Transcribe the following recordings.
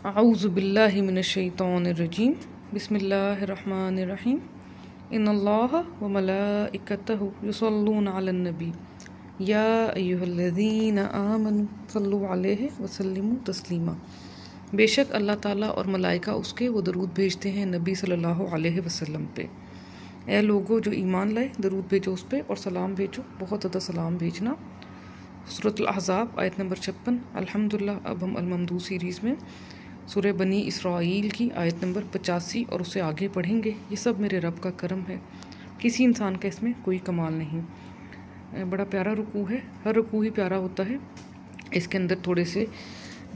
اعوذ باللہ من الشیطان الرجیم بسم اللہ الرحمن الرحیم ان اللہ وملائکتہ یصلون علی النبی یا ایہا الذین آمنوا صلوا علیہ وسلموا تسلیما۔ بے شک اللہ تعالیٰ اور ملائکہ اس کے وہ درود بھیجتے ہیں نبی صلی اللہ علیہ وسلم پہ۔ اے لوگو جو ایمان لائے درود بھیجو اس پہ اور سلام بھیجو، بہت زیادہ سلام بھیجنا۔ سورۃ الاحزاب آیت نمبر 56۔ الحمدللہ اب ہم الممدود سیریز میں سورہ بنی اسرائیل کی آیت نمبر 85 اور اسے آگے پڑھیں گے۔ یہ سب میرے رب کا کرم ہے، کسی انسان کا اس میں کوئی کمال نہیں۔ بڑا پیارا رکوع ہے، ہر رکوع ہی پیارا ہوتا ہے۔ اس کے اندر تھوڑے سے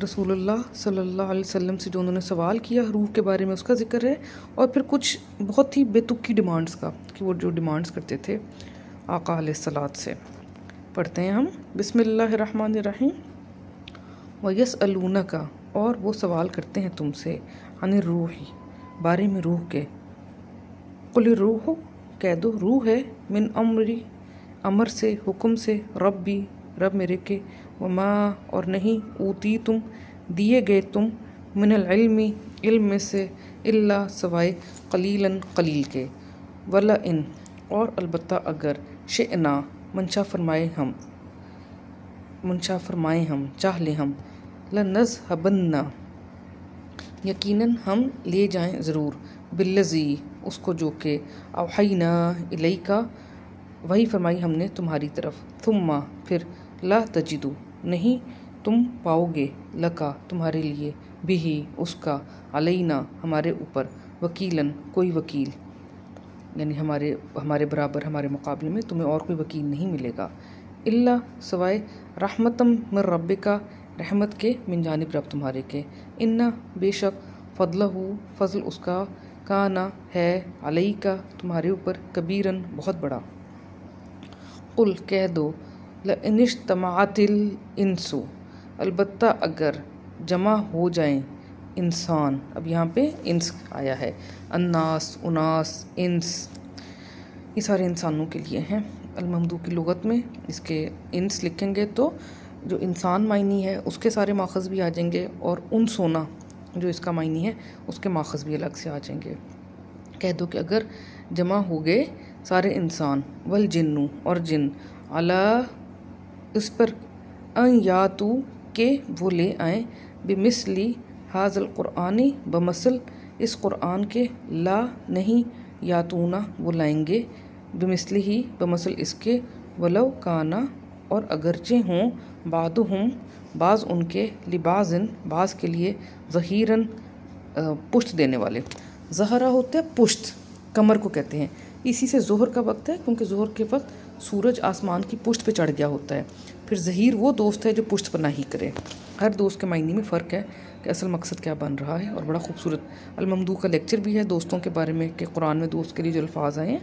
رسول اللہ صلی اللہ علیہ وسلم سے جو انہوں نے سوال کیا روح کے بارے میں اس کا ذکر ہے، اور پھر کچھ بہت ہی بے تکی ڈیمانڈز کا، کہ وہ جو ڈیمانڈز کرتے تھے آقا علیہ الصلوۃ سے۔ پڑھتے ہیں ہم، بسم اللہ الرحمن الرحیم۔ وَيَسْأَلُونَكَ، اور وہ سوال کرتے ہیں تم سے، عن الروح، بارے میں روح کے۔ قل الروح، کہہ دو روح ہے، من امری، امر سے، حکم سے، ربی، رب میرے کے، وما، اور نہیں، اوتی تم، دیے گئے تم، من العلم، علم میں سے، الا، سوائے، قلیلاً، قلیل کے، ولئن، اور البتہ اگر، شئنا، منشا فرمائیں ہم، چاہ لیں ہم، لنذہبن، یقیناً ہم لے جائیں ضرور، بالذی، اس کو جو کہ، اوحینا الیک، وہی فرمائی ہم نے تمہاری طرف، ثم، پھر، لا تجدو، نہیں تم پاؤ گے، لکا، تمہارے لیے، بھی، اس کا، علینا، ہمارے اوپر، وکیلاً، کوئی وکیل، یعنی ہمارے برابر، ہمارے مقابلے میں تمہیں اور کوئی وکیل نہیں ملے گا، الا، سوائے، رحمتم من ربک، رحمت کے من جانب رب تمہارے کے، انا، بے شک، فضلہ، فضل اس کا، کانا، ہے، علیک، تمہارے اوپر، کبیراً، بہت بڑا۔ قل، کہہ دو، لئن اجتمعت الانس، البتہ اگر جمع ہو جائیں انسان، اب یہاں پہ انس آیا ہے، الناس، اناس، انس، یہ سارے انسانوں کے لیے ہیں۔ الممدود کی لغت میں اس کے انس لکھیں گے تو جو انسان معنی ہے اس کے سارے ماخذ بھی آ جائیں گے، اور ان سونا جو اس کا معنی ہے اس کے ماخذ بھی الگ سے آ جائیں گے۔ کہہ دو کہ اگر جمع ہو گئے سارے انسان، والجن، اور جن، علی، اس پر، ان یاتو، کہ وہ لے آئیں، بمثلی ھذا القرآن، بمثل اس قرآن کے، لا، نہیں، یاتونا، وہ لائیں گے، بمثلہ، بمثل اس کے، ولو کانا، اور اگرچہ ہوں، بعضہم، بعض ان کے، لبعض، بعض کے لیے، ظہیراً، پشت دینے والے۔ ظہرہ ہوتا ہے پشت، کمر کو کہتے ہیں، اسی سے ظہر کا وقت ہے، کیونکہ ظہر کے وقت سورج آسمان کی پشت پہ چڑھ گیا ہوتا ہے۔ پھر ظہیر وہ دوست ہے جو پشت پناہی کرے۔ ہر دوست کے معنی میں فرق ہے کہ اصل مقصد کیا بن رہا ہے، اور بڑا خوبصورت الممدود کا لیکچر بھی ہے دوستوں کے بارے میں، کہ قرآن میں دوست کے لیے جو الفاظ آئے ہیں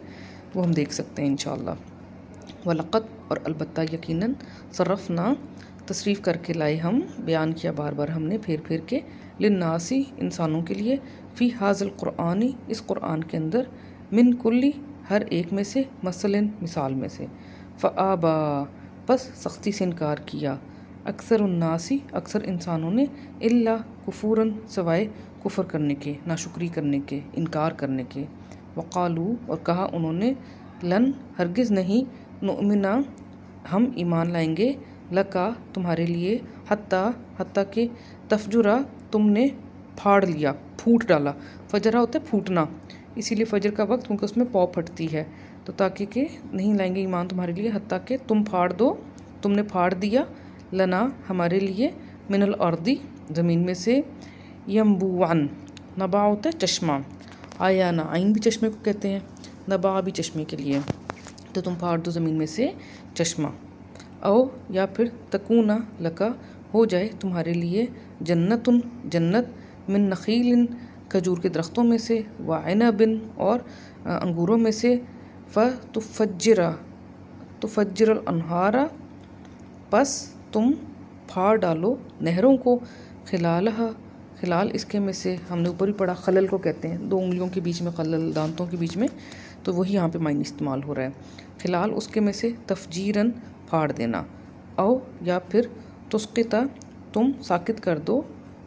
وہ ہم دیکھ سکتے ہیں انشاءاللہ۔ وَلَقَدْ، اور البتہ یقیناً، صرفنا، تصریف کر کے لائے ہم، بیان کیا بار بار ہم نے، پھیر کے، للناسی، انسانوں کے لیے، فی ھذا القرآن، اس قرآن کے اندر، من کلی، ہر ایک میں سے، مثلاً، مثال میں سے، فآبا، پس سختی سے انکار کیا، اکثر الناسی، اکثر انسانوں نے، الا، کفوراً، سوائے کفر کرنے کے، ناشکری کرنے کے، انکار کرنے کے، وقالو، اور کہا انہوں نے، لن، ہرگز نہیں، نؤمنا، ہم ایمان لائیں گے، لکا، تمہارے لیے، حتیٰ کہ، تفجرا، تم نے پھاڑ لیا، پھوٹ ڈالا، فجرا ہوتا ہے پھوٹنا، اسی لیے فجر کا وقت، کیونکہ اس میں پاؤ پھٹتی ہے، تو تاکہ کہ نہیں لائیں گے ایمان تمہارے لیے، حتیٰ کہ تم پھاڑ دو، تم نے پھاڑ دیا، لنا، ہمارے لیے، من الارض، زمین میں سے، ینبوعن، نبع ہوتا ہے چشمہ، آیانا، عین بھی چشمے کو کہتے ہیں، نبع بھی چشمے کے لیے، تو تم پھاڑ دو زمین میں سے چشمہ، او، یا پھر، تکونا، لکا، ہو جائے تمہارے لیے، جنتن، جنت، من نخیل، کھجور کے درختوں میں سے، وعنب، اور انگوروں میں سے، فتفجر الانہار، پس تم پھاڑ ڈالو نہروں کو، خلال اس کے میں سے، ہم نے اوپر ہی پڑھا، خلل کو کہتے ہیں، دو انگلیوں کے بیچ میں خلل، دانتوں کے بیچ میں، تو وہی یہاں پہ معنی استعمال ہو رہا ہے، خلال اس کے میں سے، تفجیراً، پھاڑ دینا، او، یا پھر، تسقط، تم ساکت کر دو،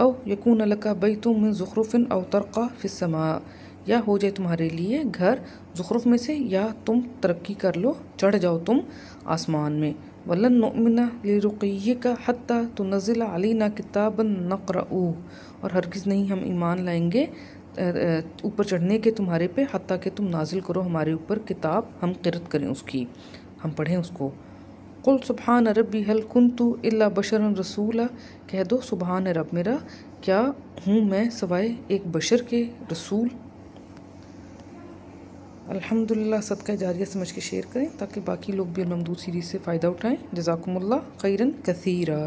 او یکون لک بیت من زخرف او ترقی فی السماء، یا ہو جائے تمہارے لیے گھر زخرف میں سے یا تم ترقی کر لو، چڑھ جاؤ تم آسمان میں۔ وَلَن نُؤْمِنَ لِرُقِيِّكَ حَتَّى تُنَزِّلَ عَلَيْنَا كِتَابًا نَقْرَؤُهُ، اور ہرگز نہیں ہم ایمان لائیں گے اوپر چڑھنے کے تمہارے پہ حتیٰ کہ تم نازل کرو ہمارے اوپر کتاب، ہم قرأت کریں اس کی، ہم پڑھیں اس کو۔ قُلْ سُبْحَانَ رَبِّي هَلْ كُنْتُ إِلَّا بَشَرًا رَسُولًا، کہہ دو سبحان رب میرا، کیا ہوں میں سوائے ایک بشر کے رسول۔ الحمدللہ صدقہ جاریہ سمجھ کے شیئر کریں تاکہ باقی لوگ بھی الممدود سیریز سے فائدہ اٹھائیں۔ جزاکم اللہ خیراً کثیرا۔